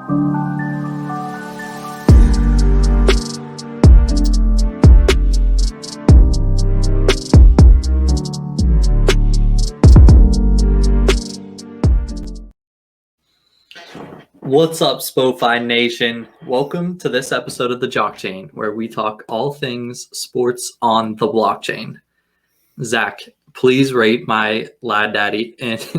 What's up, SpoFi Nation? Welcome to this episode of the Jock Chain, where we talk all things sports on the blockchain. Zach, please rate my Lad Daddy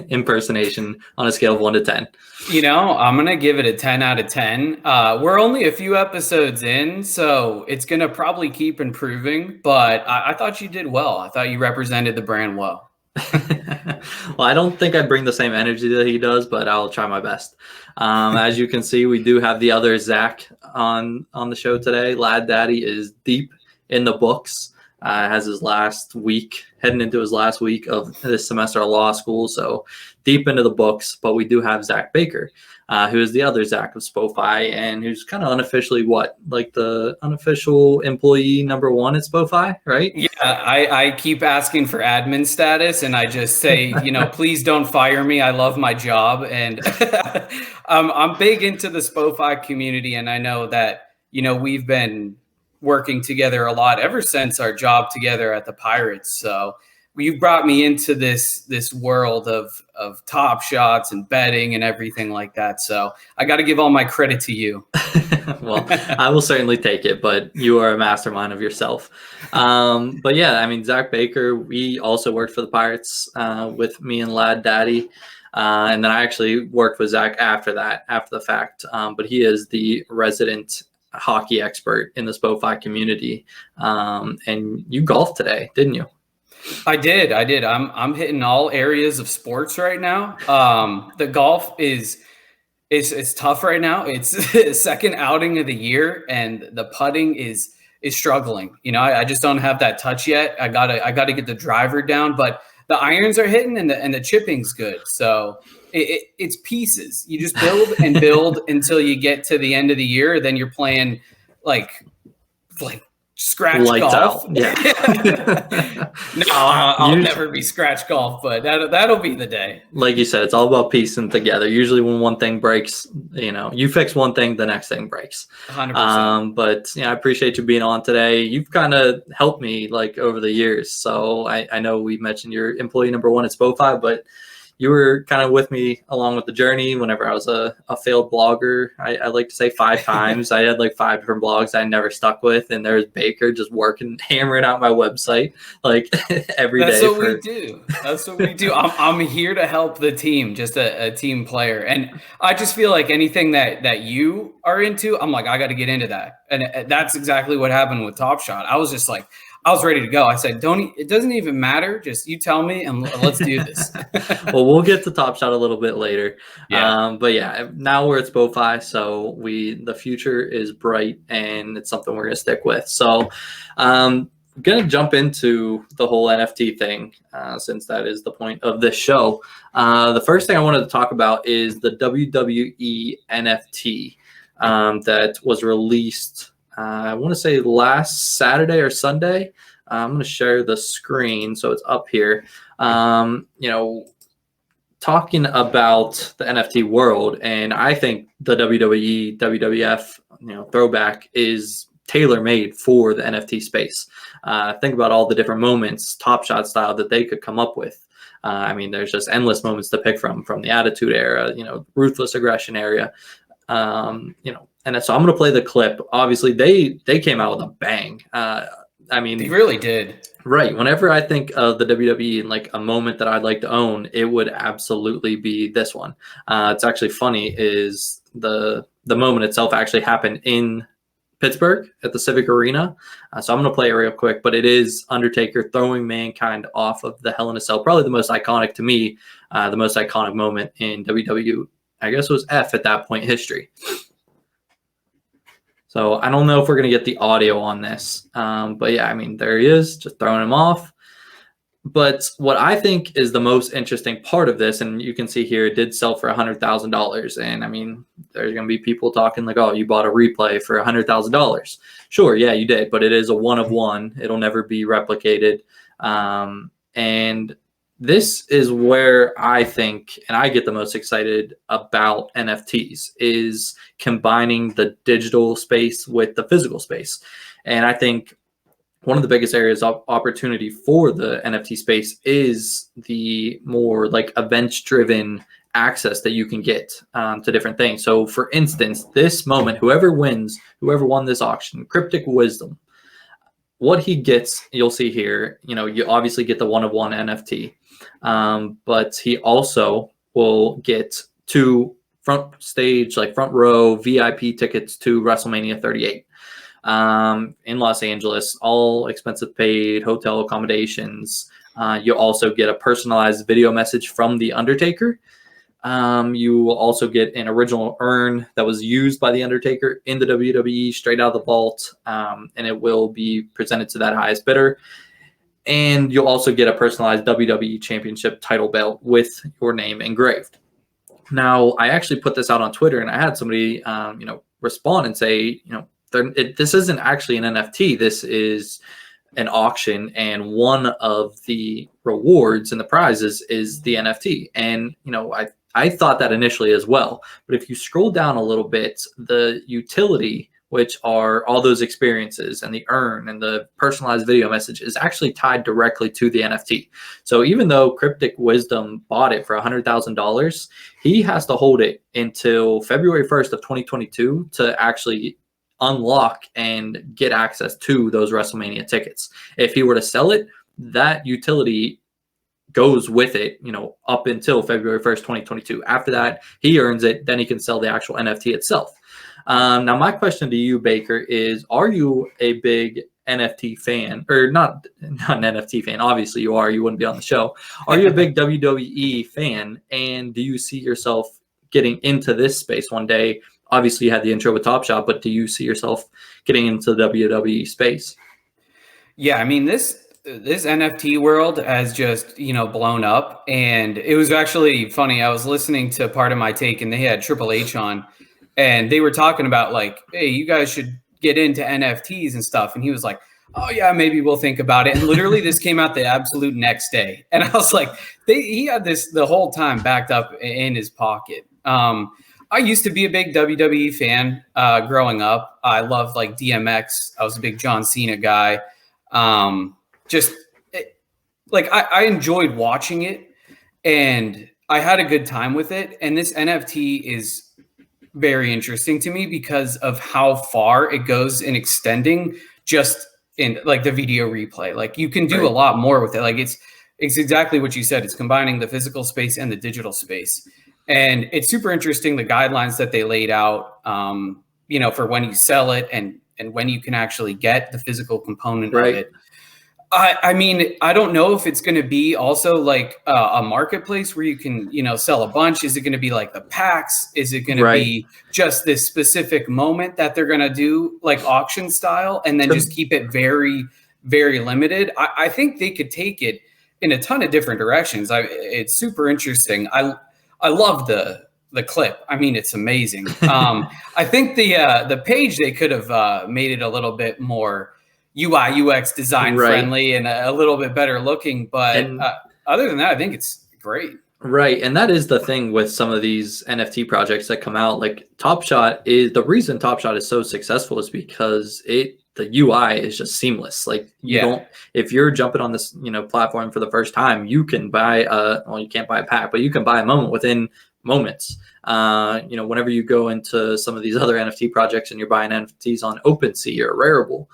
impersonation on a scale of 1 to 10. You know, I'm going to give it a 10 out of 10. We're only a few episodes in, so it's going to probably keep improving, but I thought you did well. I thought you represented the brand well. Well, I don't think I'd bring the same energy that he does, but I'll try my best. As you can see, we do have the other Zach on the show today. Lad Daddy is deep in the books. Has his last week, heading into his last week of this semester of law school, so deep into the books. But we do have Zach Baker, who is the other Zach of SpoFi, and who's kind of unofficially like the unofficial employee number 1 at SpoFi, right? Yeah, I keep asking for admin status, and I just say, please don't fire me. I love my job, and I'm big into the SpoFi community, and I know that we've been working together a lot ever since our job together at the Pirates. So you've brought me into this world of Top Shots and betting and everything like that. So I got to give all my credit to you. Well, I will certainly take it, but you are a mastermind of yourself. But yeah, I mean, Zach Baker, we also worked for the Pirates with me and Lad Daddy. And then I actually worked with Zach after the fact. But he is the resident hockey expert in the SpoFi community. And you golfed today, didn't you? I did. I'm hitting all areas of sports right now. The golf it's tough right now. It's the second outing of the year, and the putting is struggling. I just don't have that touch yet. I gotta get the driver down, but the irons are hitting and the chipping's good. So it's pieces. You just build and build until you get to the end of the year. Then you're playing like scratch lights golf. Out. Yeah. No, I'll never be scratch golf, but that'll be the day. Like you said, it's all about piecing together. Usually when one thing breaks, you fix one thing, the next thing breaks. 100%. But I appreciate you being on today. You've kind of helped me over the years. So I know we mentioned you're employee number 1 at SpoFi, but you were kind of with me along with the journey whenever I was a failed blogger. I like to say 5 times. I had 5 different blogs I never stuck with. And there's Baker just hammering out my website every day. That's what we do. That's what we do. I'm here to help the team, just a team player. And I just feel like anything that you are into, I'm like, I got to get into that. And that's exactly what happened with Top Shot. I was just I was ready to go. I said, it doesn't even matter. Just you tell me and let's do this. Well, we'll get to Top Shot a little bit later. Yeah. But yeah, now we're at SpoFi, so the future is bright and it's something we're going to stick with. So I'm going to jump into the whole NFT thing since that is the point of this show. The first thing I wanted to talk about is the WWE NFT that was released I want to say last Saturday or Sunday. I'm going to share the screen so it's up here. Talking about the NFT world, and I think the WWE, WWF, throwback is tailor-made for the NFT space. Think about all the different moments, Top Shot style, that they could come up with. There's just endless moments to pick from the Attitude Era, ruthless aggression era. And so I'm going to play the clip. Obviously, they came out with a bang. They really did. Right. Whenever I think of the WWE and a moment that I'd like to own, it would absolutely be this one. It's actually funny is the moment itself actually happened in Pittsburgh at the Civic Arena. So I'm going to play it real quick, but it is Undertaker throwing Mankind off of the Hell in a Cell. Probably the most iconic to me, the most iconic moment in WWE. I guess it was F at that point history. So I don't know if we're going to get the audio on this. But yeah, there he is, just throwing him off. But what I think is the most interesting part of this, and you can see here, it did sell for $100,000. And there's going to be people talking oh, you bought a replay for $100,000. Sure, yeah, you did. But it is a one of one. It'll never be replicated. And this is where I think, and I get the most excited about NFTs, is combining the digital space with the physical space. And I think one of the biggest areas of opportunity for the NFT space is the more like events driven access that you can get to different things. So for instance, this moment, whoever won this auction, Cryptic Wisdom, what he gets, you'll see here, you obviously get the one of one NFT, but he also will get 2 front stage, like front row VIP tickets to WrestleMania 38 in Los Angeles, all expenses paid, hotel accommodations. You'll also get a personalized video message from The Undertaker. You will also get an original urn that was used by The Undertaker in the WWE straight out of the vault, and it will be presented to that highest bidder. And you'll also get a personalized WWE Championship title belt with your name engraved. Now, I actually put this out on Twitter, and I had somebody, respond and say, this isn't actually an NFT. This is an auction, and one of the rewards and the prizes is the NFT. And I thought that initially as well. But if you scroll down a little bit, the utility, which are all those experiences and the urn and the personalized video message, is actually tied directly to the NFT. So even though Cryptic Wisdom bought it for $100,000, he has to hold it until February 1st of 2022 to actually unlock and get access to those WrestleMania tickets. If he were to sell it, that utility goes with it, up until February 1st, 2022. After that, he earns it, then he can sell the actual NFT itself. Now, my question to you, Baker, is, are you a big NFT fan? Or not an NFT fan, obviously you are, you wouldn't be on the show. Are you a big WWE fan, and do you see yourself getting into this space one day? Obviously, you had the intro with Top Shot, but do you see yourself getting into the WWE space? Yeah, I mean, this NFT world has just, blown up. And it was actually funny. I was listening to Part of My Take, and they had Triple H on, and they were talking about like, hey, you guys should get into NFTs and stuff. And he was like, oh yeah, maybe we'll think about it. And literally this came out the absolute next day. And I was like, he had this the whole time backed up in his pocket. I used to be a big WWE fan growing up. I loved like DMX. I was a big John Cena guy. I enjoyed watching it, and I had a good time with it. And this NFT is very interesting to me because of how far it goes in extending just in like the video replay. Like you can do a lot more with it. Like it's exactly what you said. It's combining the physical space and the digital space. And it's super interesting, the guidelines that they laid out, for when you sell it and when you can actually get the physical component of it. I mean, I don't know if it's going to be also like a marketplace where you can, sell a bunch. Is it going to be like the packs? Is it going to be just this specific moment that they're going to do like auction style and then just keep it very, very limited? I think they could take it in a ton of different directions. It's super interesting. I love the clip. I mean, it's amazing. I think the page, they could have made it a little bit more UI UX design friendly and a little bit better looking. But other than that, I think it's great. Right. And that is the thing with some of these NFT projects that come out. Like Top Shot is the reason Top Shot is so successful is because the UI is just seamless. Like if you're jumping on this, platform for the first time, you can buy you can't buy a pack, but you can buy a moment within moments. Whenever you go into some of these other NFT projects and you're buying NFTs on OpenSea or Rarible,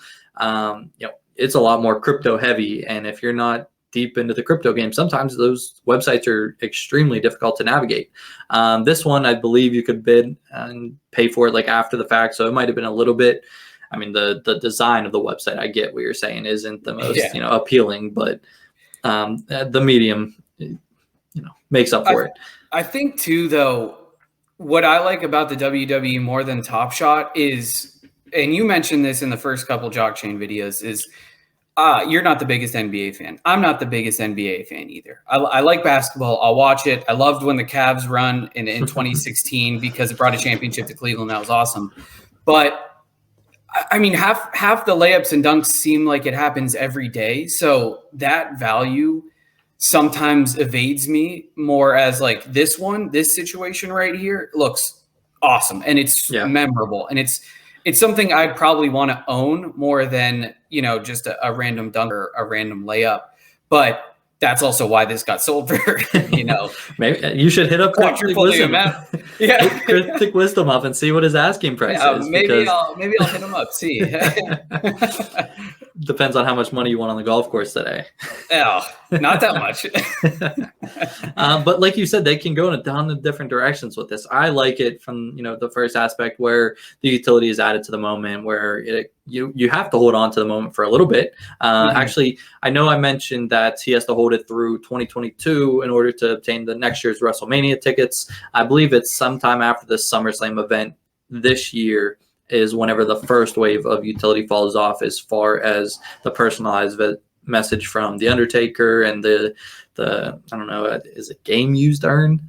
it's a lot more crypto heavy. And if you're not deep into the crypto game, sometimes those websites are extremely difficult to navigate. This one, I believe you could bid and pay for it like after the fact. So it might've been a little bit, I mean, the design of the website, I get what you're saying, isn't the most, appealing, but the medium, makes up for it. I think too, though, what I like about the WWE more than Top Shot is, and you mentioned this in the first couple Jockchain videos, is you're not the biggest NBA fan. I'm not the biggest NBA fan either. I like basketball. I'll watch it. I loved when the Cavs run in 2016 because it brought a championship to Cleveland. That was awesome. But I mean, half the layups and dunks seem like it happens every day. So that value sometimes evades me more as like this situation right here looks awesome and it's memorable and it's something I'd probably want to own more than, you know, just a random dunk or a random layup. But that's also why this got sold for, you know, maybe you should hit up Cryptic Wisdom. Yeah, hit Cryptic Wisdom up and see what his asking price is. Maybe I'll hit him up. See, depends on how much money you want on the golf course today. Oh, not that much. But like you said, they can go in a ton of different directions with this. I like it from, you know, the first aspect where the utility is added to the moment, where you have to hold on to the moment for a little bit. Actually, I know I mentioned that he has to hold it through 2022 in order to obtain the next year's WrestleMania tickets. I believe it's sometime after the SummerSlam event this year is whenever the first wave of utility falls off, as far as the personalized message from The Undertaker and the I don't know, is it game used urn?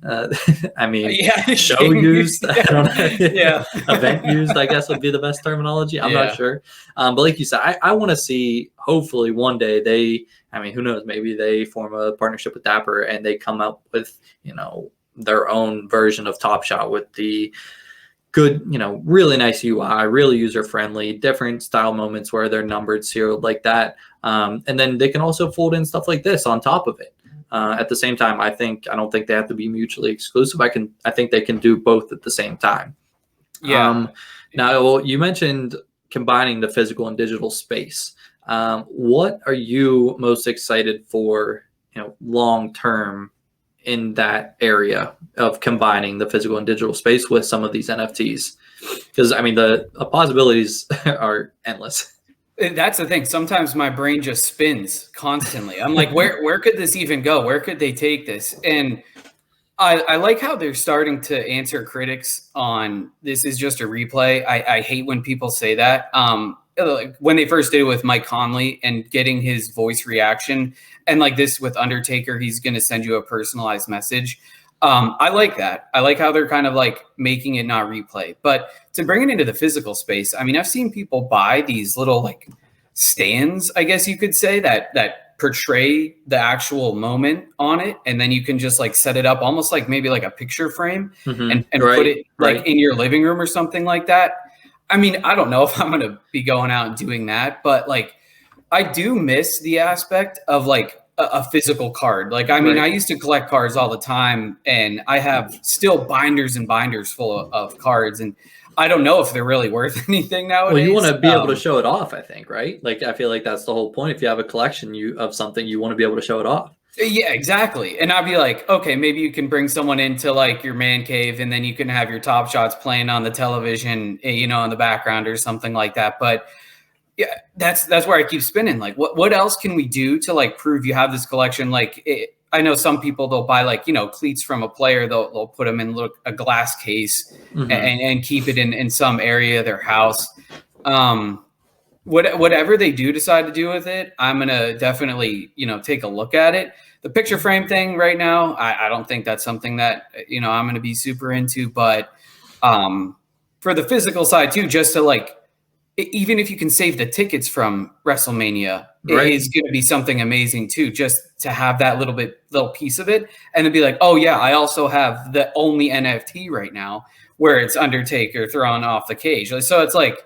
I mean, show used. I don't know. Event used, I guess, would be the best terminology. I'm not sure. But like you said, I want to see, hopefully one day I mean, who knows, maybe they form a partnership with Dapper and they come up with, you know, their own version of Top Shot with the good, you know, really nice UI, really user friendly, different style moments where they're numbered, serial like that. And then they can also fold in stuff like this on top of it. At the same time, I don't think they have to be mutually exclusive. I think they can do both at the same time. Now, you mentioned combining the physical and digital space. What are you most excited for, you know, long term in that area of combining the physical and digital space with some of these NFTs? Because I mean, the possibilities are endless. That's the thing. Sometimes my brain just spins constantly. I'm like, where could this even go? Where could they take this? And I like how they're starting to answer critics on this is just a replay. I hate when people say that. Like when they first did it with Mike Conley and getting his voice reaction, and like this with Undertaker, he's going to send you a personalized message. I like that. I like how they're kind of like making it not replay, but to bring it into the physical space. I mean, I've seen people buy these little like stands, I guess you could say, that portray the actual moment on it, and then you can just like set it up almost like maybe like a picture frame and put it like in your living room or something like that. I mean, I don't know if I'm going to be going out and doing that, but like I do miss the aspect of like a physical card. Like, I mean, I used to collect cards all the time, and I have still binders and binders full of cards, and I don't know if they're really worth anything nowadays. Well, you want to be able to show it off, I think, right? Like, I feel like that's the whole point. If you have a collection of something, you want to be able to show it off. Yeah, exactly. And I'd be like, okay, maybe you can bring someone into like your man cave, and then you can have your Top Shots playing on the television, you know, in the background or something like that. But yeah, that's where I keep spinning. Like, what else can we do to like prove you have this collection? Like, I know some people, they'll buy like, you know, cleats from a player. They'll put them in a glass case and keep it in some area of their house. Whatever they do decide to do with it, I'm going to definitely, you know, take a look at it. The picture frame thing right now, I don't think that's something that, you know, I'm going to be super into. But for the physical side too, just to like, even if you can save the tickets from WrestleMania, it is going to be something amazing too, just to have that little piece of it. And then be like, oh yeah, I also have the only NFT right now where it's Undertaker thrown off the cage. So it's like,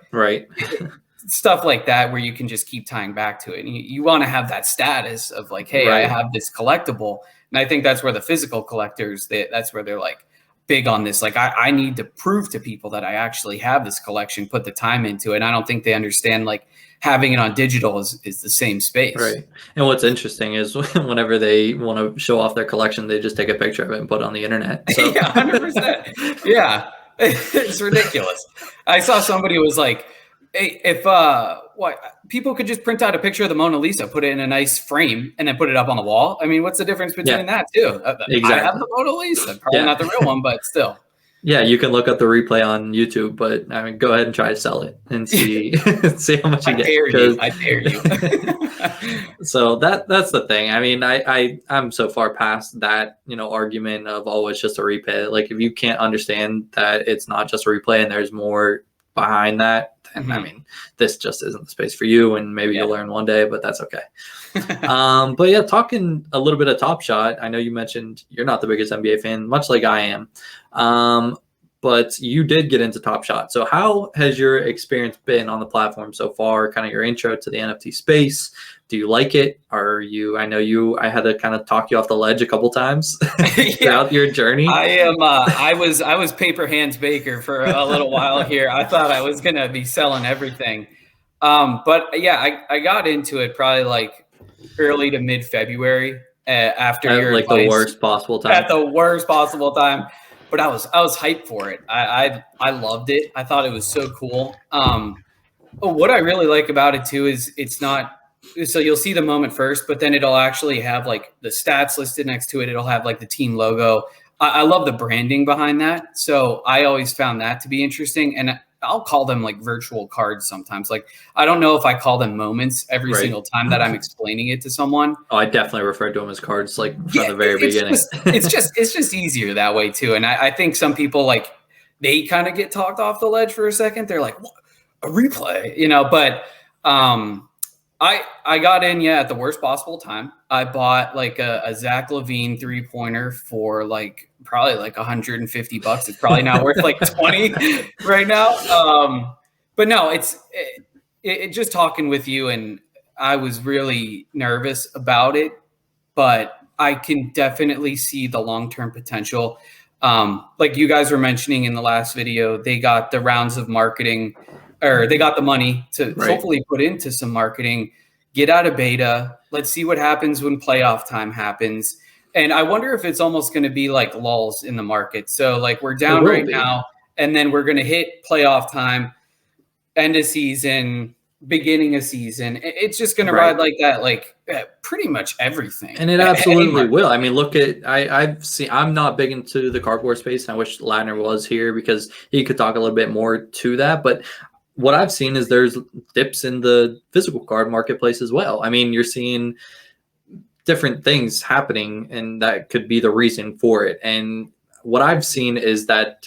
stuff like that where you can just keep tying back to it. And you want to have that status of like, hey, I have this collectible. And I think that's where the physical collectors, that's where they're like big on this. Like, I need to prove to people that I actually have this collection, put the time into it. And I don't think they understand like having it on digital is the same space. Right. And what's interesting is whenever they want to show off their collection, they just take a picture of it and put it on the internet. So. Yeah, 100%. Yeah. It's ridiculous. I saw somebody was like, hey, if people could just print out a picture of the Mona Lisa, put it in a nice frame, and then put it up on the wall. I mean, what's the difference between that too? Exactly. I have the Mona Lisa, probably not the real one, but still. Yeah, you can look up the replay on YouTube, but I mean, go ahead and try to sell it and see see how much you get. I dare you. So that's the thing. I mean, I'm so far past that, you know, argument of, oh, it's just a replay. Like, if you can't understand that it's not just a replay and there's more behind that, then I mean, this just isn't the space for you, and maybe you'll learn one day, but that's okay. But yeah, talking a little bit of Top Shot, I know you mentioned you're not the biggest NBA fan, much like I am. But you did get into Top Shot. So how has your experience been on the platform so far? Kind of your intro to the NFT space. Do you like it? I had to kind of talk you off the ledge a couple times throughout your journey. I was paper hands baker for a little while here. I thought I was gonna be selling everything. But yeah, I got into it probably like early to mid-February after your like advice, the worst possible time. at the worst possible time. But I was hyped for it. I loved it. I thought it was so cool. What I really like about it too is it's not, so you'll see the moment first, but then it'll actually have like the stats listed next to it. It'll have like the team logo. I love the branding behind that. So I always found that to be interesting. And I'll call them like virtual cards sometimes. Like, I don't know if I call them moments every single time that I'm explaining it to someone. Oh, I definitely refer to them as cards, like from the very beginning. It's just easier that way too. And I think some people, like, they kind of get talked off the ledge for a second. They're like, what? A replay, but I got in, at the worst possible time. I bought like a Zach LaVine 3-pointer for like probably like $150. It's probably now worth like 20 right now. But no, it just talking with you, and I was really nervous about it, but I can definitely see the long-term potential. Like you guys were mentioning in the last video, they got the rounds of marketing, or they got the money to hopefully put into some marketing, get out of beta. Let's see what happens when playoff time happens. And I wonder if it's almost going to be like lulls in the market. So like we're down right now, and then we're going to hit playoff time, end of season, beginning of season. It's just going to ride like that, like pretty much everything. And it absolutely will. I mean, look at, I'm not big into the cardboard space. And I wish Ladner was here because he could talk a little bit more to that. But what I've seen is there's dips in the physical card marketplace as well. I mean, you're seeing different things happening, and that could be the reason for it. And what I've seen is that,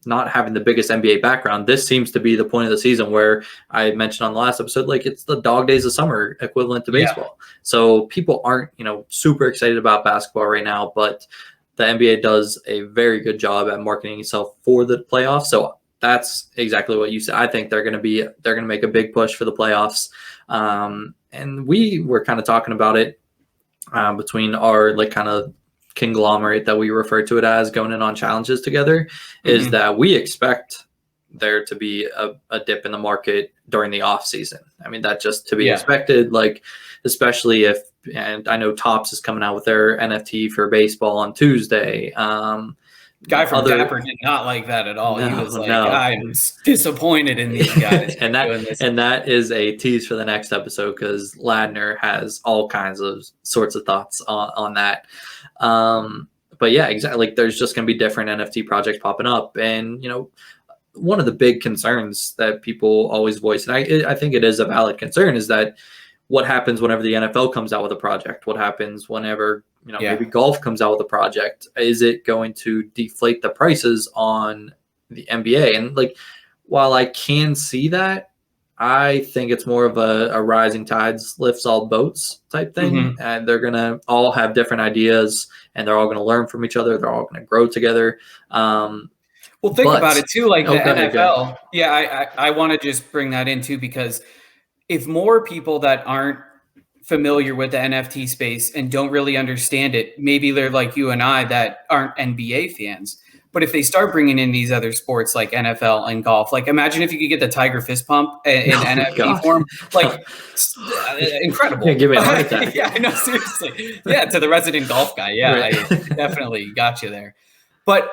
not having the biggest NBA background, this seems to be the point of the season where I mentioned on the last episode, like it's the dog days of summer equivalent to baseball. So people aren't, super excited about basketball right now, but the NBA does a very good job at marketing itself for the playoffs. So that's exactly what you said. I think they're going to make a big push for the playoffs. And we were kind of talking about it between our like kind of conglomerate that we refer to it as going in on challenges together, is that we expect there to be a dip in the market during the off season. I mean, that's just to be expected, like, especially if, and I know Topps is coming out with their NFT for baseball on Tuesday. Guy from Dapper did not like that at all. He was like, I'm disappointed in these guys. and that is a tease for the next episode, because Ladner has all kinds of sorts of thoughts on that. But yeah, exactly. Like, there's just going to be different NFT projects popping up. And, one of the big concerns that people always voice, and I think it is a valid concern, is that what happens whenever the NFL comes out with a project? What happens whenever, maybe golf comes out with a project? Is it going to deflate the prices on the NBA? And like, while I can see that, I think it's more of a rising tides lifts all boats type thing. And they're going to all have different ideas, and they're all going to learn from each other. They're all going to grow together. Well, think about it too, like the NFL. I want to just bring that in too, because if more people that aren't familiar with the NFT space and don't really understand it, maybe they're like you and I that aren't NBA fans. But if they start bringing in these other sports like NFL and golf, like imagine if you could get the Tiger fist pump in NFT form, like incredible. Give me a heart attack. I know, seriously. To the resident golf guy. I definitely got you there. But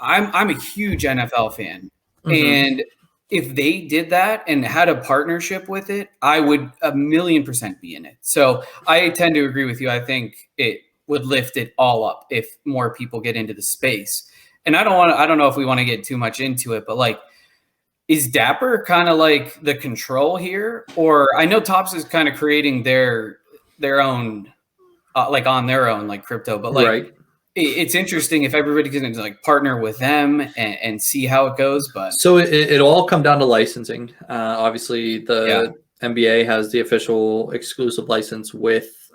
I'm a huge NFL fan, and if they did that and had a partnership with it, I would 1,000,000% be in it. So I tend to agree with you. I think it would lift it all up if more people get into the space. And I don't know if we want to get too much into it, but like, is Dapper kind of like the control here? Or I know Topps is kind of creating their own, like on their own, like crypto, but like, it's interesting if everybody can like partner with them and see how it goes. But so it'll all come down to licensing. Obviously, the NBA has the official exclusive license with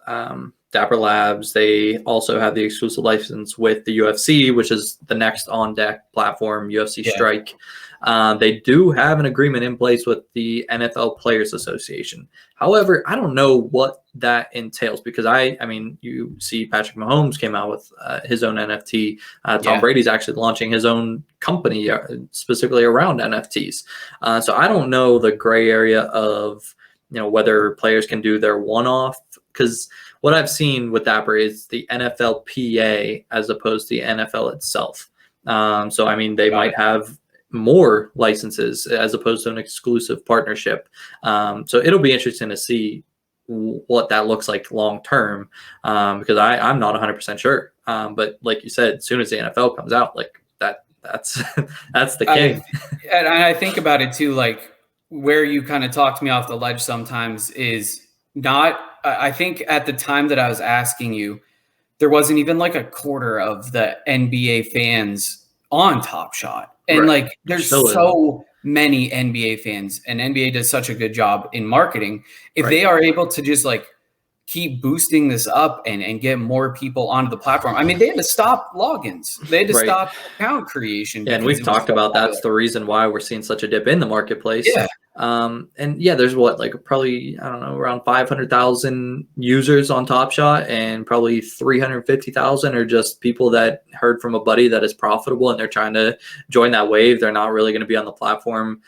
Dapper Labs. They also have the exclusive license with the UFC, which is the next on deck platform, UFC Strike. They do have an agreement in place with the NFL Players Association. However, I don't know what that entails because I mean, you see Patrick Mahomes came out with his own NFT. Tom Brady's actually launching his own company specifically around NFTs. So I don't know the gray area of, whether players can do their one-off, because what I've seen with Dapper is the NFLPA as opposed to the NFL itself. So, I mean, they might have more licenses as opposed to an exclusive partnership. So it'll be interesting to see what that looks like long term, because I'm not 100% sure. But like you said, as soon as the NFL comes out, like that's that's the king. And I think about it too, like where you kind of talked me off the ledge sometimes is not. I think at the time that I was asking you, there wasn't even like a quarter of the NBA fans on Top Shot. And like there's so many NBA fans, and NBA does such a good job in marketing. If they are able to just like keep boosting this up and get more people onto the platform. I mean, they had to stop logins. They had to stop account creation. Yeah, and we've talked about that's the reason why we're seeing such a dip in the marketplace. Yeah. And yeah, there's probably, I don't know, around 500,000 users on Top Shot, and probably 350,000 are just people that heard from a buddy that is profitable and they're trying to join that wave. They're not really going to be on the platform,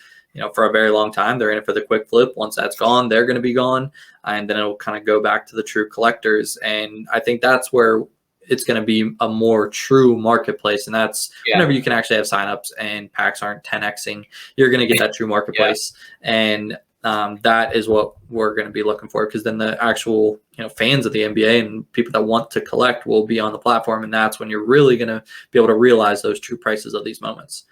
for a very long time. They're in it for the quick flip. Once that's gone, they're going to be gone. And then it'll kind of go back to the true collectors. And I think that's where it's going to be a more true marketplace. And that's whenever you can actually have signups and packs aren't 10xing, you're going to get that true marketplace. And that is what we're going to be looking for, because then the actual fans of the NBA and people that want to collect will be on the platform. And that's when you're really going to be able to realize those true prices of these moments.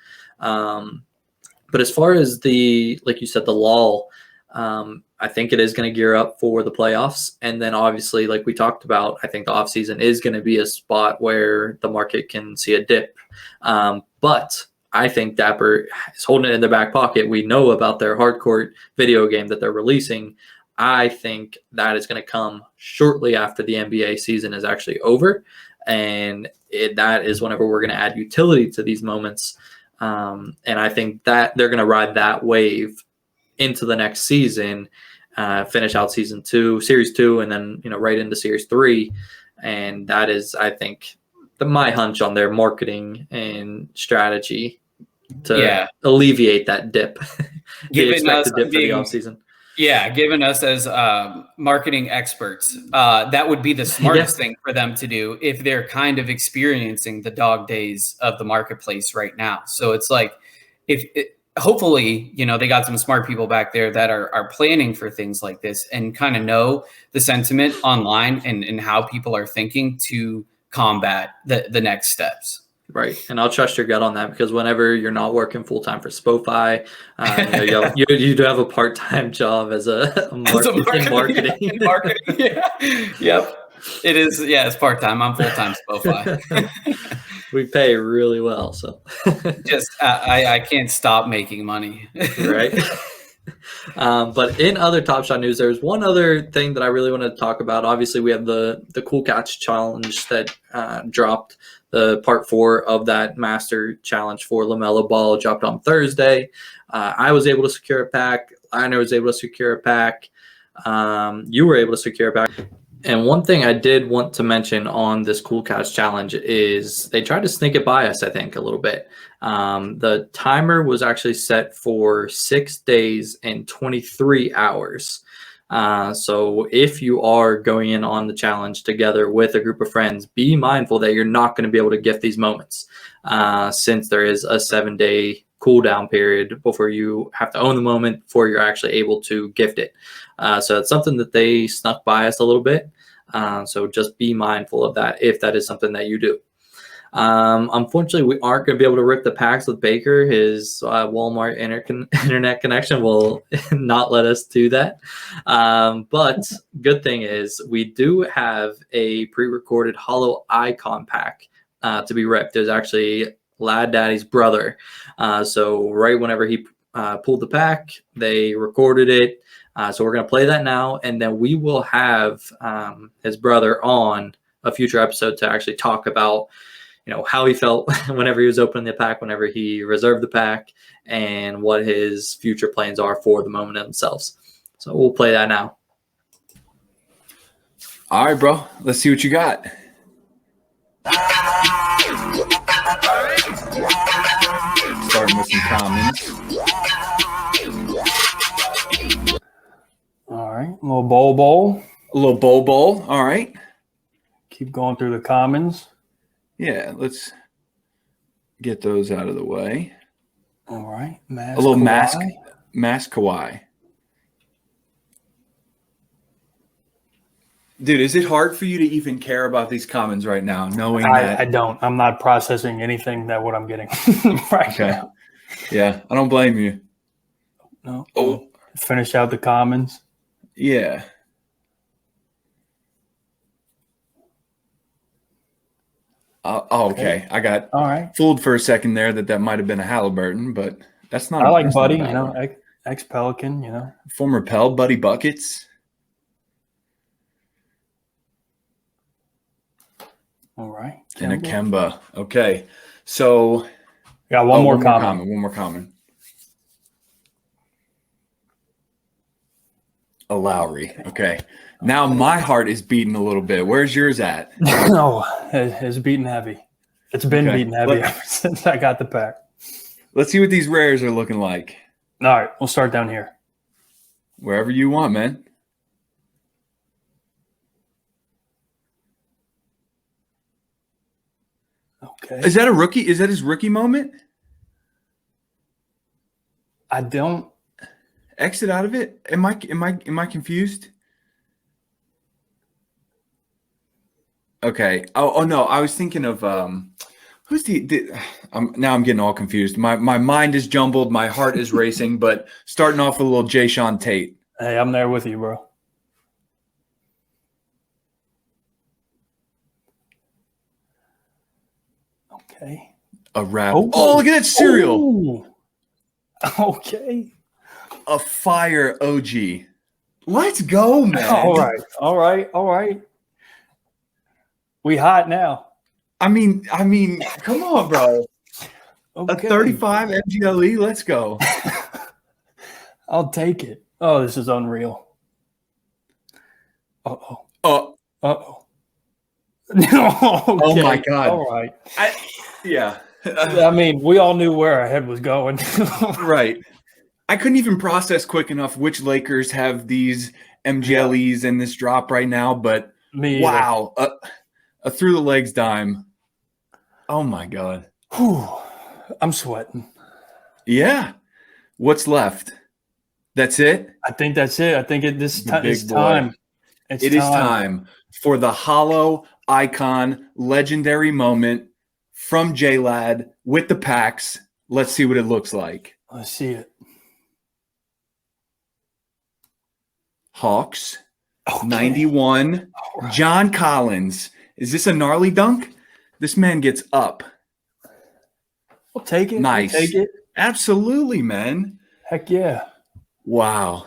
But as far as like you said, the lull, I think it is going to gear up for the playoffs. And then obviously, like we talked about, I think the offseason is going to be a spot where the market can see a dip. But I think Dapper is holding it in their back pocket. We know about their hardcourt video game that they're releasing. I think that is going to come shortly after the NBA season is actually over. And that is whenever we're going to add utility to these moments. And I think that they're going to ride that wave into the next season, finish out series 2, and then, right into series 3. And that is, I think, my hunch on their marketing and strategy to alleviate that dip. The expected dip for the offseason. Yeah, given us as marketing experts, that would be the smartest thing for them to do if they're kind of experiencing the dog days of the marketplace right now. So it's like, hopefully, they got some smart people back there that are planning for things like this and kind of know the sentiment online and how people are thinking to combat the next steps. Right. And I'll trust your gut on that, because whenever you're not working full-time for SpoFi, you do have a part-time job as a marketing. Marketing. Yeah. Yep. It is. Yeah, it's part-time. I'm full-time SpoFi. We pay really well. So just, I can't stop making money. Right. But in other Top Shot news, there's one other thing that I really want to talk about. Obviously, we have the Cool Catch Challenge that dropped. The part 4 of that master challenge for LaMelo Ball dropped on Thursday. I was able to secure a pack. Liner was able to secure a pack. You were able to secure a pack. And one thing I did want to mention on this Cool Catch Challenge is they tried to sneak it by us, I think, a little bit. The timer was actually set for 6 days and 23 hours. So if you are going in on the challenge together with a group of friends, be mindful that you're not going to be able to gift these moments, since there is a 7-day cooldown period before you have to own the moment before you're actually able to gift it. So it's something that they snuck by us a little bit. So just be mindful of that if that is something that you do. Unfortunately, we aren't going to be able to rip the packs with Baker. His Walmart internet connection will not let us do that. But good thing is we do have a pre-recorded HOLO Icon pack to be ripped. It was actually Lad Daddy's brother. So right whenever he pulled the pack, they recorded it. So we're going to play that now, and then we will have his brother on a future episode to actually talk about, how he felt whenever he was opening the pack, whenever he reserved the pack, and what his future plans are for the moment themselves. So we'll play that now. All right, bro. Let's see what you got. Starting with some commons. All right, a little bowl. A little bowl. All right. Keep going through the commons. Yeah, let's get those out of the way. All right, a little mask Kawhi. Dude, is it hard for you to even care about these commons right now, knowing that? I don't. I'm not processing anything that what I'm getting right now. Yeah, I don't blame you. No. Oh, finish out the commons. Yeah. Okay. I got fooled for a second there that might have been a Halliburton, but that's not. I like Buddy, ex-Pelican, Former Pell, Buddy Buckets. All right. Kemba. And a Kemba. Okay. So. Got one more common. One more common. A Lowry. Okay. Now my heart is beating a little bit. Where's yours at? No, it's beating heavy. It's been beating heavy ever since I got the pack. Let's see what these rares are looking like. All right. We'll start down here. Wherever you want, man. Okay. Is that a rookie? Is that his rookie moment? I don't exit out of it. Am I confused? Okay. Oh no, I was thinking of who's now I'm getting all confused. My mind is jumbled, my heart is racing, but starting off with a little Jay Sean Tate. Hey, I'm there with you, bro. Okay. A wrap. Oh, look at that cereal. Ooh. Okay. A fire OG. Let's go, man. All right. We hot now. I mean, come on, bro. Okay. A 35 MGLE. Let's go. I'll take it. Oh, this is unreal. Uh-oh. Uh-oh. No. Oh my God. All right. Yeah. I mean, we all knew where our head was going. Right. I couldn't even process quick enough which Lakers have these MGLEs in this drop right now, but wow. A through the legs dime. Oh my God. Whew. I'm sweating. Yeah. What's left? That's it? I think that's it. I think it's time. It is time for the HOLO Icon legendary moment from J-Lad with the packs. Let's see what it looks like. Let's see it. Hawks. Okay. 91. Right. John Collins. Is this a gnarly dunk? This man gets up. We'll take it. Nice. We'll take it. Absolutely, man. Heck yeah. Wow.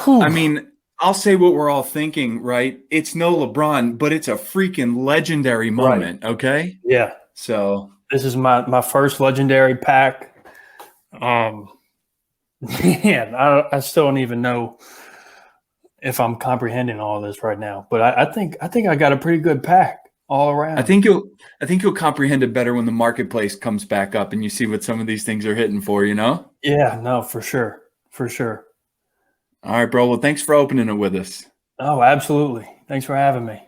Whew. I mean, I'll say what we're all thinking, right? It's no LeBron, but it's a freaking legendary moment, okay? Yeah. So this is my first legendary pack. Man, I still don't even know if I'm comprehending all this right now, but I think I got a pretty good pack all around. I think you'll comprehend it better when the marketplace comes back up and you see what some of these things are hitting for, you know? Yeah, no, for sure. For sure. All right, bro. Well, thanks for opening it with us. Oh, absolutely. Thanks for having me.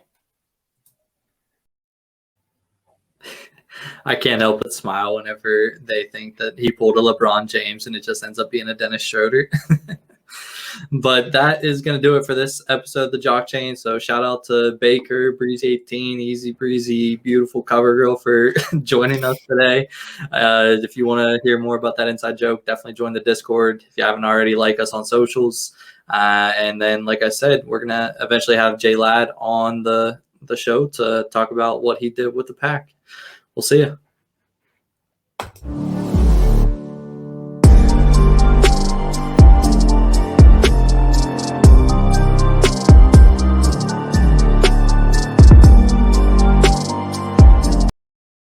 I can't help but smile whenever they think that he pulled a LeBron James and it just ends up being a Dennis Schroeder. But that is going to do it for this episode of the Jock Chain. So shout out to Baker, Breezy18, Easy Breezy, beautiful cover girl for joining us today. If you want to hear more about that inside joke, definitely join the Discord. If you haven't already, like us on socials. And then, like I said, we're going to eventually have J-Lad on the the show to talk about what he did with the pack. We'll see you.